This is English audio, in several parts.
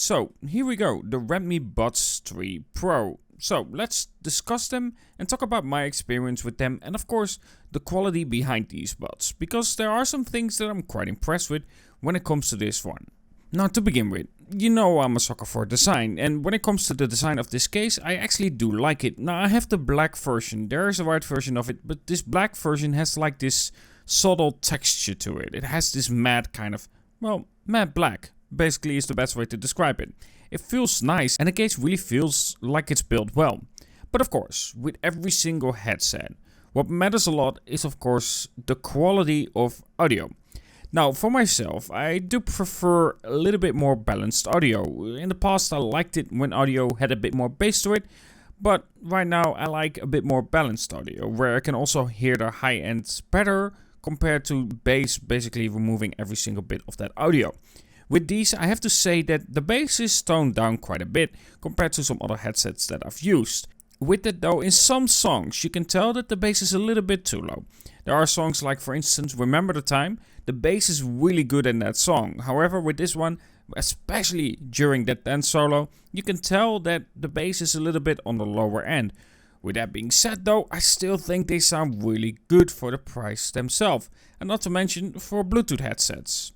So here we go, the Redmi Buds 3 Pro. So let's discuss them and talk about my experience with them and of course the quality behind these buds, because there are some things that I'm quite impressed with when it comes to this one. Now to begin with, you know I'm a sucker for design, and when it comes to the design of this case, I actually do like it. Now I have the black version, there is a white version of it, but this black version has like this subtle texture to it. It has this matte kind of, well, matte black. Basically is the best way to describe it. It feels nice and the case really feels like it's built well. But of course, with every single headset, what matters a lot is of course the quality of audio. Now for myself, I do prefer a little bit more balanced audio. In the past I liked it when audio had a bit more bass to it, but right now I like a bit more balanced audio, where I can also hear the high ends better compared to bass, basically removing every single bit of that audio. With these, I have to say that the bass is toned down quite a bit compared to some other headsets that I've used. With that though, in some songs you can tell that the bass is a little bit too low. There are songs like, for instance, Remember the Time. The bass is really good in that song. However, with this one, especially during that dance solo, you can tell that the bass is a little bit on the lower end. With that being said though, I still think they sound really good for the price themselves, and not to mention for Bluetooth headsets.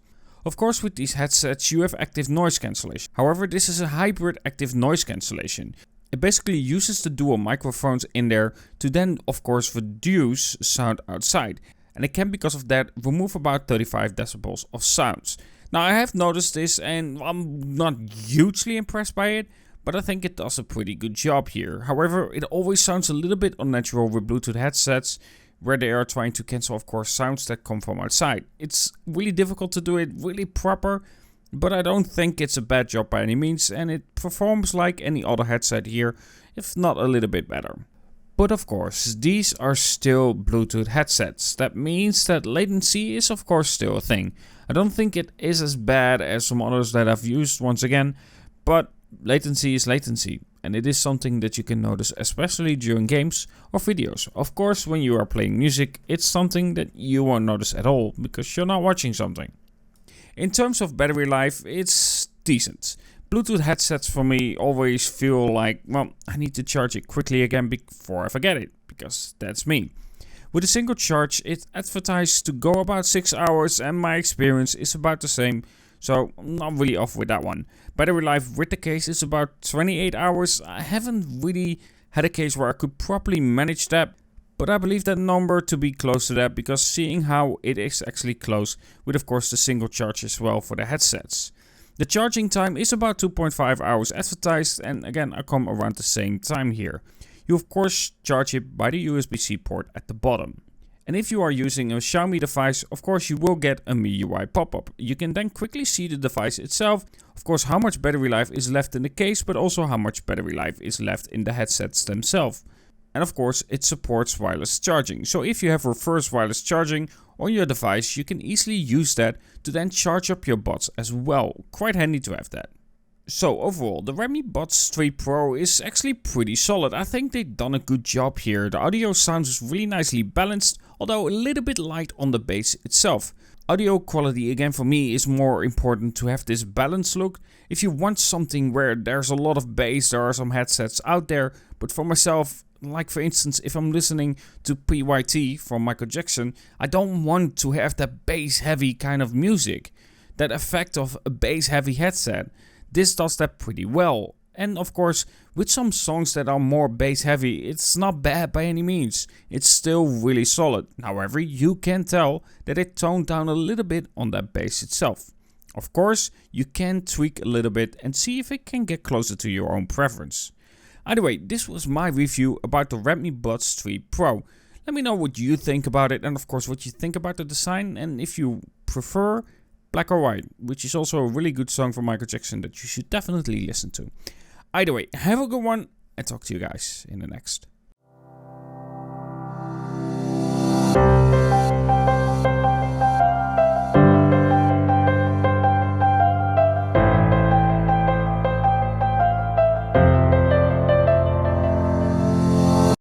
Of course, with these headsets you have active noise cancellation. However, this is a hybrid active noise cancellation. It basically uses the dual microphones in there to then of course reduce sound outside. And it can, because of that, remove about 35 decibels of sounds. Now I have noticed this and I'm not hugely impressed by it, but I think it does a pretty good job here. However, it always sounds a little bit unnatural with Bluetooth headsets, where they are trying to cancel of course sounds that come from outside. It's really difficult to do it really proper, but I don't think it's a bad job by any means, and it performs like any other headset here, if not a little bit better. But of course, these are still Bluetooth headsets. That means that latency is of course still a thing. I don't think it is as bad as some others that I've used once again, but latency is latency, and it is something that you can notice especially during games or videos. Of course, when you are playing music, it's something that you won't notice at all because you're not watching something. In terms of battery life, it's decent. Bluetooth headsets for me always feel like, well, I need to charge it quickly again before I forget it, because that's me. With a single charge, it's advertised to go about 6 hours, and my experience is about the same. So I'm not really off with that one. Battery life with the case is about 28 hours. I haven't really had a case where I could properly manage that, but I believe that number to be close to that, because seeing how it is actually close with of course the single charge as well for the headsets. The charging time is about 2.5 hours advertised, and again I come around the same time here. You of course charge it by the USB-C port at the bottom. And if you are using a Xiaomi device, of course you will get a MIUI pop-up. You can then quickly see the device itself, of course how much battery life is left in the case, but also how much battery life is left in the headsets themselves. And of course it supports wireless charging. So if you have reverse wireless charging on your device, you can easily use that to then charge up your buds as well. Quite handy to have that. So overall, the Redmi Buds 3 Pro is actually pretty solid. I think they've done a good job here. The audio sounds really nicely balanced, although a little bit light on the bass itself. Audio quality again for me is more important to have this balanced look. If you want something where there's a lot of bass, there are some headsets out there, but for myself, like for instance if I'm listening to PYT from Michael Jackson, I don't want to have that bass heavy kind of music, that effect of a bass heavy headset. This does that pretty well. And of course, with some songs that are more bass heavy, it's not bad by any means. It's still really solid. However, you can tell that it toned down a little bit on that bass itself. Of course, you can tweak a little bit and see if it can get closer to your own preference. Either way, this was my review about the Redmi Buds 3 Pro. Let me know what you think about it, and of course what you think about the design, and if you prefer Black or White, which is also a really good song from Michael Jackson that you should definitely listen to. Either way, have a good one, and talk to you guys in the next.